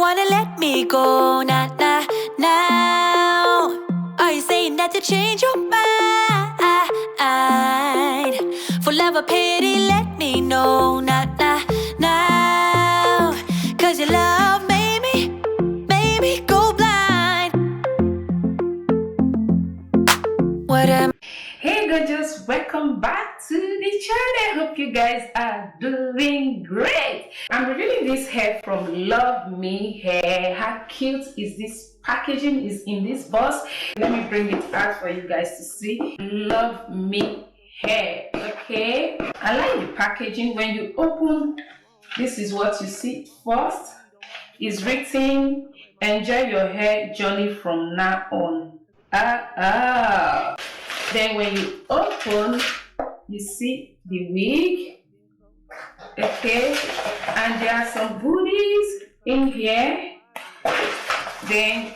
wanna let me go, nah, nah, now? Are you saying that to change your mind? For love or pity, let me know, nah, nah, now? Cause your love made me go blind. What am Hey gorgeous, welcome back to the channel. Hope you guys are doing great. I'm revealing this hair from LUVME Hair. How cute is this? Packaging is in this box. Let me bring it out for you guys to see. LUVME Hair. Okay, I like the packaging. When you open, this is what you see first. It's written, enjoy your hair journey from now on. Then when you open, you see the wig, okay, and there are some goodies in here. Then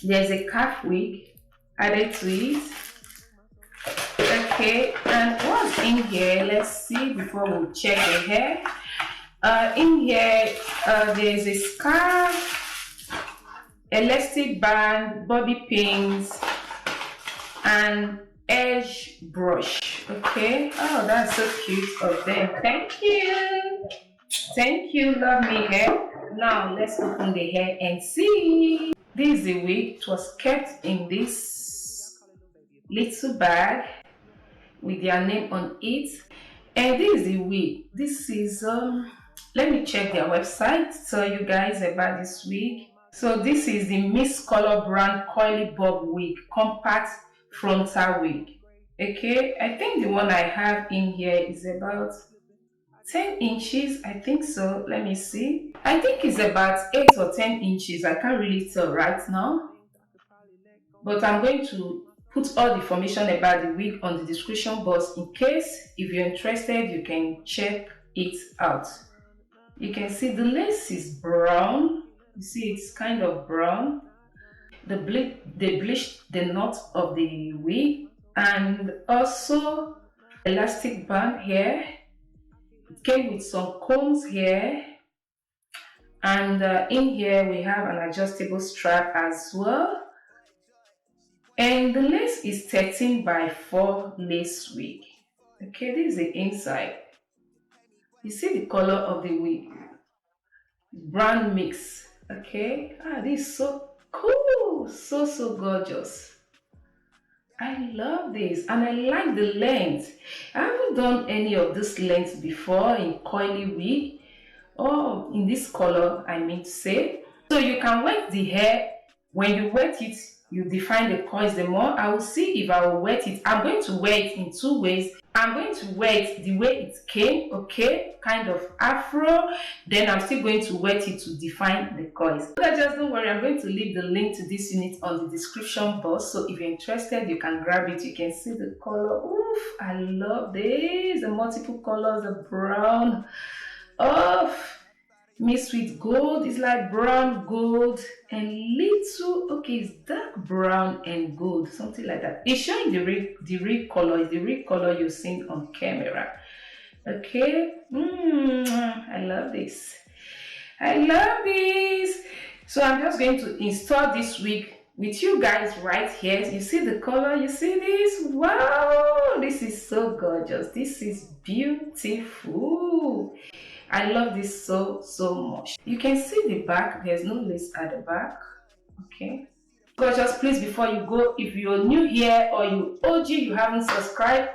there's a calf wig added to it, okay. And what's in here? Let's see before we check the hair. In here, there's a scarf, elastic band, bobby pins, and edge brush. Okay, oh, that's so cute of them. Thank you, LUVME Hair. Now let's open the hair and see. This is the wig. It was kept in this little bag with their name on it, and this is the wig. This is let me check their website to tell you guys about this wig. So this is the Miss Color brand coily bob wig, compact frontal wig. Okay, I think the one I have in here is about 10 inches. I think so. Let me see. I think it's about 8 or 10 inches. I can't really tell right now, but I'm going to put all the information about the wig on the description box in case if you're interested you can check it out. You can see the lace is brown. You see it's kind of brown. They bleached the knot of the wig, and also elastic band here. It came with some combs here, and in here we have an adjustable strap as well. And the lace is 13 by 4 lace wig. Okay, this is the inside. You see the color of the wig, brown mix. Okay, this is so cool, so gorgeous. I love this, and I like the length. I haven't done any of this length before in coily wig, or in this color I mean to say. So you can wet the hair. When you wet it, you define the coils the more. I will see if I will wet it. I'm going to wet it in 2 ways. I'm going to wet the way it came, okay, kind of afro. Then I'm still going to wet it to define the coils. But just don't worry, I'm going to leave the link to this unit on the description box. So if you're interested, you can grab it. You can see the color. Oof, I love this. The multiple colors, the brown. Oh, mixed with gold. It's like brown, gold, and little, okay, it's dark brown and gold, something like that. It's showing the real color. Is the real color you've seen on camera. Okay, I love this. I love this. So I'm just going to install this wig with you guys right here. You see the color? You see this? Wow, this is so gorgeous. This is beautiful. I love this so much. You can see the back. There's no lace at the back. Okay, gorgeous. Please, before you go, if you're new here or you OG, you haven't subscribed,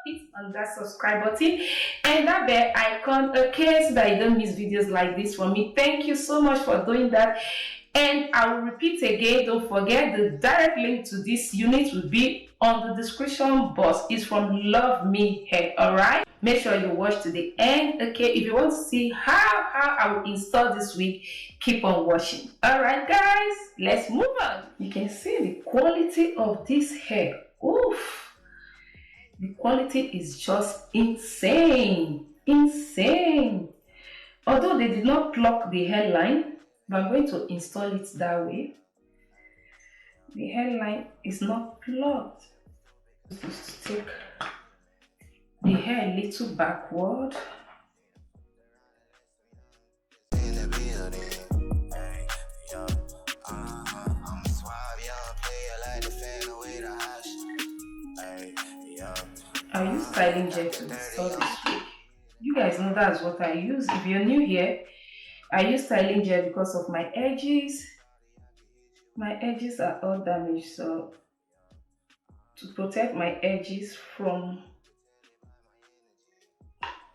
hit on that subscribe button and that bell icon, okay, so that you don't miss videos like this from me. Thank you so much for doing that. And I will repeat again, don't forget the direct link to this unit will be on the description box. It's from LUVME Hair. All right, make sure you watch to the end. Okay, if you want to see how I will install this wig, keep on watching. All right guys, let's move on. You can see the quality of this hair. Oof, the quality is just insane. Although they did not pluck the hairline, but I'm going to install it that way. The hairline is not plucked. Just take the hair a little backward. styling gel to restore this wig. You guys know that's what I use. If you're new here, I use styling gel because of my edges. My edges are all damaged, so to protect my edges from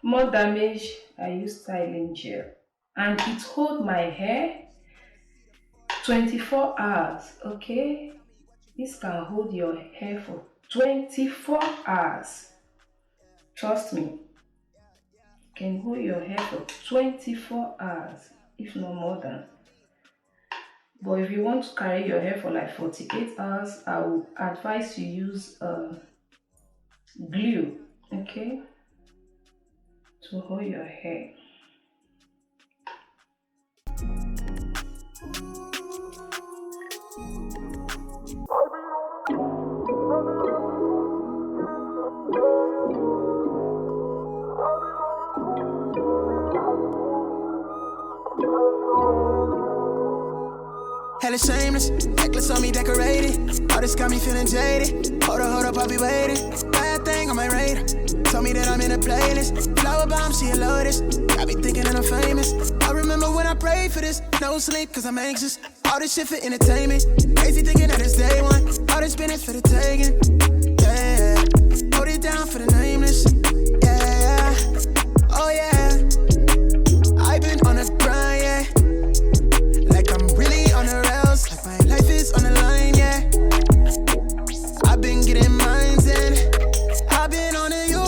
more damage, I use styling gel, and it holds my hair 24 hours. Okay, this can hold your hair for 24 hours. Trust me, can hold your hair for 24 hours, if not more than. But if you want to carry your hair for like 48 hours, I would advise you use glue, okay, to hold your hair. Hella shameless, necklace on me decorated. All this got me feeling jaded. Hold up, I'll be waiting. Bad thing on my radar. Told me that I'm in a playlist. Flower bomb, she a lotus. Got me thinking that I'm famous. I remember when I prayed for this. No sleep, cause I'm anxious. All this shit for entertainment. Crazy thinking that it's day one. All this spinning for the taking. Yeah, hold it down for the nameless. Yeah, oh yeah. I've been on a grind, yeah. Like I'm really on the rails. Like my life is on the line, yeah. I've been getting mines in. I've been on the you,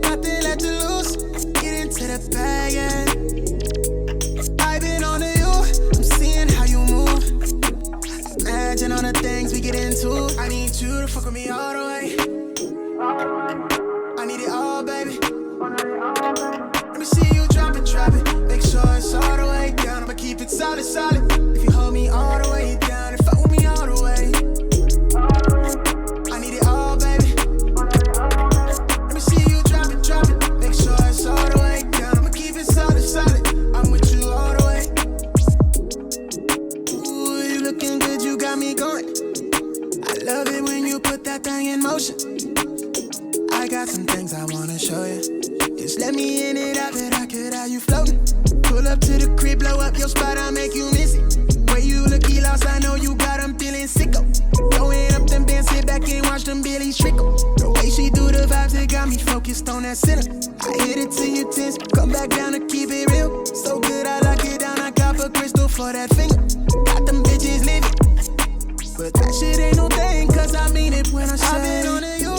nothing left to lose. Get into the bag, yeah. I've been on the you, I'm seeing how you move. Imagine all the things we get into. I need you to fuck with me all the way. I need it all, baby. Let me see you drop it. Make sure it's all the way down. I'ma keep it solid. If you hold me all the way down and fuck with me all the way. I need it all, baby. Let me see you drop it. Make sure it's all the way down. I'ma keep it solid. I'm with you all the way. Ooh, you looking good, you got me going. I love it when you put that thing in motion. I got some things I wanna show you. Just let me in it, I bet I could have you floating. Pull up to the crib, blow up your spot, I'll make you miss it. Way you looky lost, I know you got them feeling sicko. Throwing up them bands, sit back and watch them billies trickle. The way she do the vibes, it got me focused on that center. I hit it till you tense, come back down to keep it real. So good, I lock it down, I got for Crystal for that finger. Got them bitches living, but that shit ain't no thing, cause I mean it when I say I've been on to you,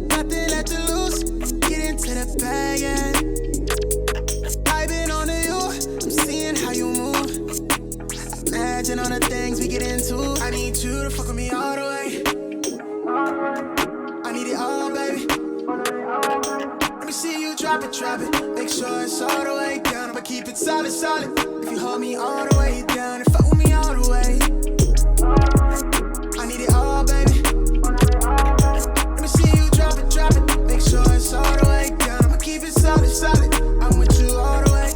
nothing left to lose. Get into the bag, yeah. I've been on to you, I'm seeing how you move. Imagine all the things we get into. I need you to fuck with me all the way. I need it all, baby. Let me see you drop it. Make sure it's all the way down. I'ma keep it solid. If you hold me all the way down and fuck with me all the way. I need it all, baby. Let me see you drop it. Make sure it's all the way down. I'ma keep it solid. I'm with you all the way.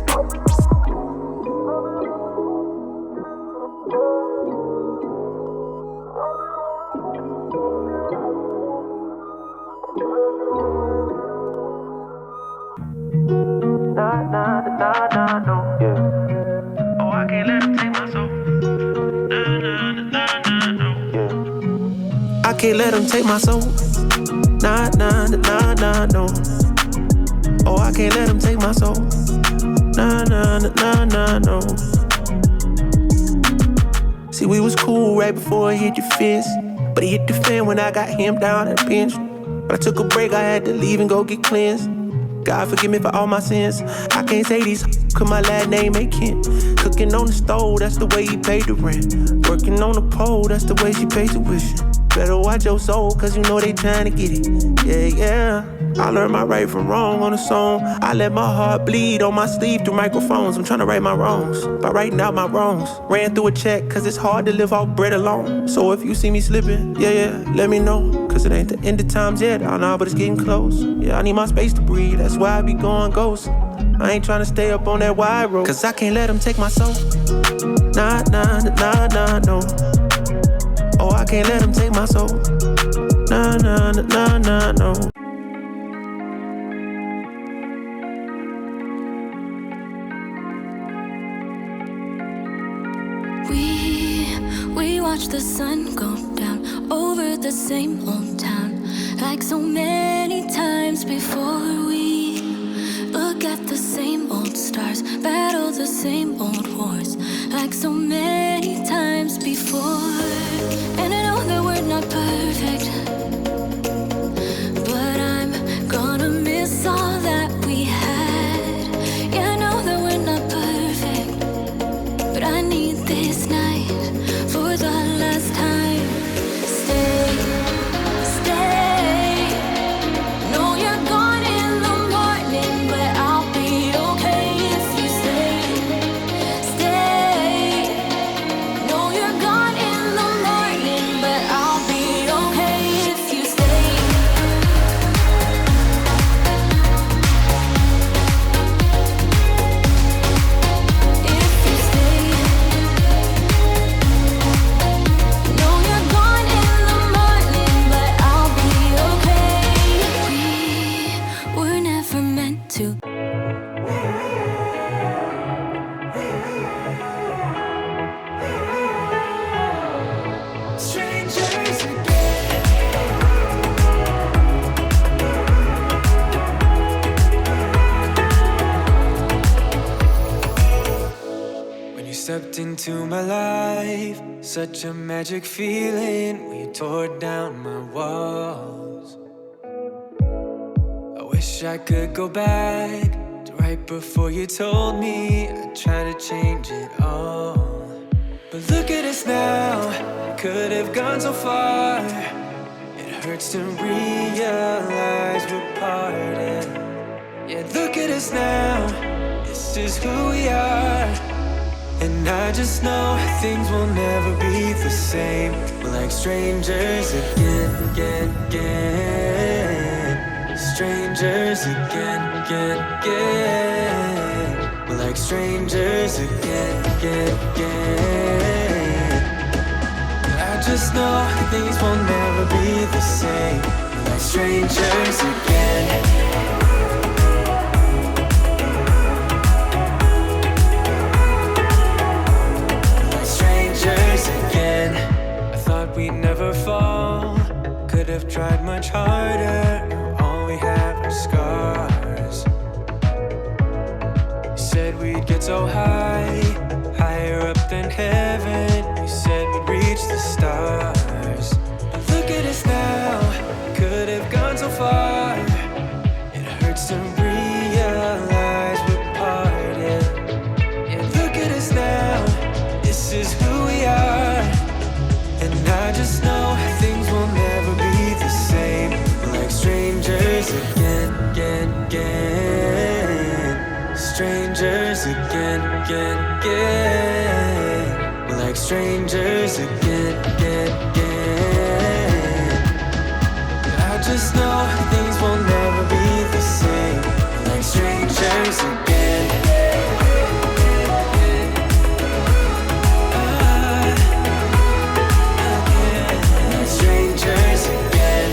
Nah, no. Yeah. Oh, I can't let him take my soul. Nah. Yeah. I can't let him take my soul. Nah, no. Oh, I can't let him take my soul. Nah, no. See, we was cool right before it hit the fence, but it hit the fan when I got him down at the bench. But I took a break, I had to leave and go get cleansed. God forgive me for all my sins. I can't say these cause my last name ain't Kent. Cooking on the stove, that's the way he paid the rent. Working on the pole, that's the way she paid tuition. Better watch your soul, cause you know they trying to get it. Yeah. I learned my right from wrong on a song. I let my heart bleed on my sleeve through microphones. I'm trying to right my wrongs by writing out my wrongs. Ran through a check, cause it's hard to live off bread alone. So if you see me slipping, yeah, let me know. Cause it ain't the end of times yet, I know, but it's getting close. Yeah, I need my space to breathe, that's why I be going ghost. I ain't trying to stay up on that wide road, cause I can't let him take my soul. Nah, no. Oh, I can't let him take my soul. Nah, no. We watch the sun go down over the same old town, like so many times before. We look at the same old stars, battle the same old wars, like so many times before. And I know that we're not perfect, but I'm gonna miss all that we had. Yeah, I know that we're not perfect, but I need this night for the last time. Stay, stay. Know you're gone in the morning, but I'll be okay if you stay. Stay. Know you're gone in the morning, but I'll be okay if you stay. If you stay. Know you're gone in the morning, but I'll be okay. We were never meant to. Strangers again. When you stepped into my life, such a magic feeling when you tore down my walls. I wish I could go back to right before you told me I'd try to change it all. But look at us now, we could have gone so far. It hurts to realize we're parted. Yeah, look at us now, this is who we are. And I just know things will never be the same. We're like strangers again, again, again. Strangers again, again, again. We're like strangers again, again, again. I just know things will never be the same. We're like strangers again. Again, I thought we'd never fall. Could have tried much harder. Now all we have are scars. You said we'd get so high, higher up than heaven. You said we'd reach the stars. But look at us now, could have gone so far. It hurts to realize we're parted. Yeah, look at us now, this is who we are. And I just know things will never be the same. We're like strangers again, again, again. Strangers again, again, again. We're like strangers again, again, again. I just know things will never be the same. We're like strangers again. Strangers again.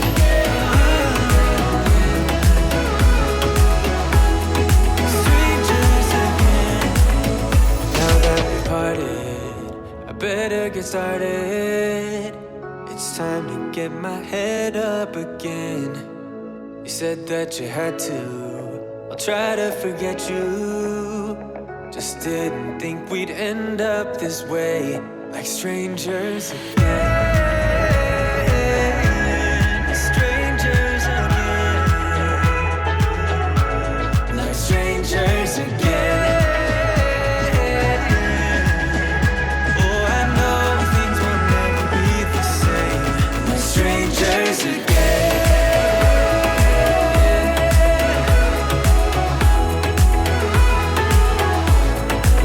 Strangers again. Now that we parted, I better get started. It's time to get my head up again. You said that you had to. I'll try to forget you. Just didn't think we'd end up this way, like strangers again. Strangers again. Oh, I know things will never be the same. Like strangers again.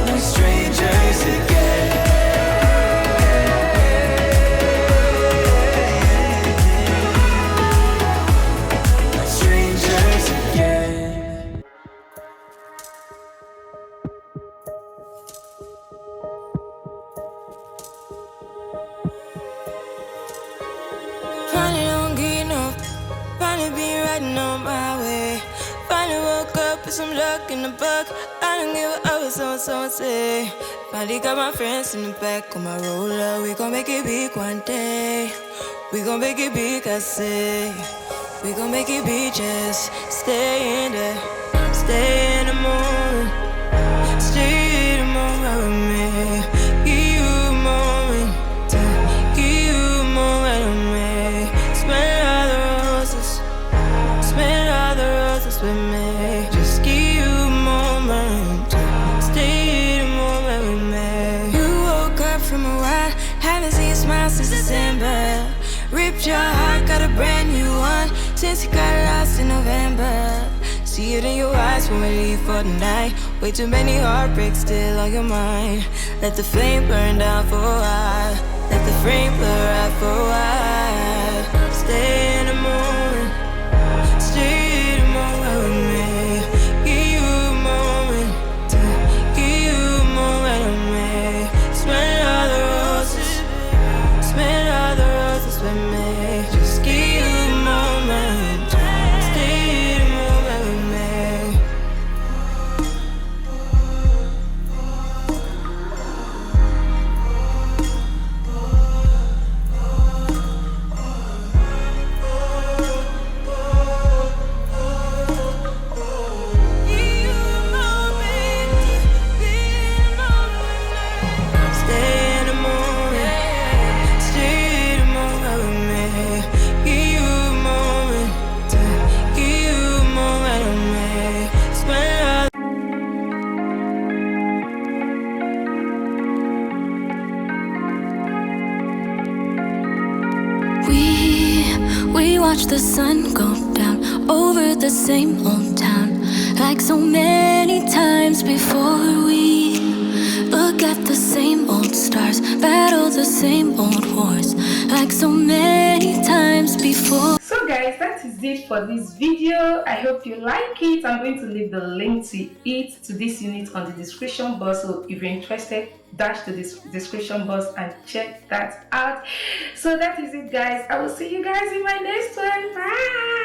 Like strangers again. Like strangers again. Finally don't get enough. Finally been riding on my way. Finally woke up with some luck in the book. I don't give a what someone say. Finally got my friends in the back of my roller. We gon' make it big one day. We gon' make it big, I say. We gon' make it big, just stay in there. Stay in the moment. Stay in the moment with me. Give you a moment. Give you a moment with me. Smell all the roses. Smell all the roses with me. Just give you a moment. Stay in the moment with me. You woke up from a ride. Haven't seen you smile since December. Ripped your heart, got a brand new one since you got lost in November. See it in your eyes when we leave for the night. Way too many heartbreaks still on your mind. Let the flame burn down for a while. Let the flame blur out for a while. Stay in the moment. Stay in the moment with me. Give you a moment. Give you a moment with me. Smell all the roses. Smell all the roses with me. Just give you a moment. Stay in the moment with me. We watch the sun go down over the same old town, like so many times before. We look at the same old stars, battle the same old wars, like so many times before. So guys, that is it for this video. I hope you like it. I'm going to leave the link to it, to this unit, on the description box, so if you're interested, dash to this description box and check that out. So that is it guys. I will see you guys in my next one. Bye.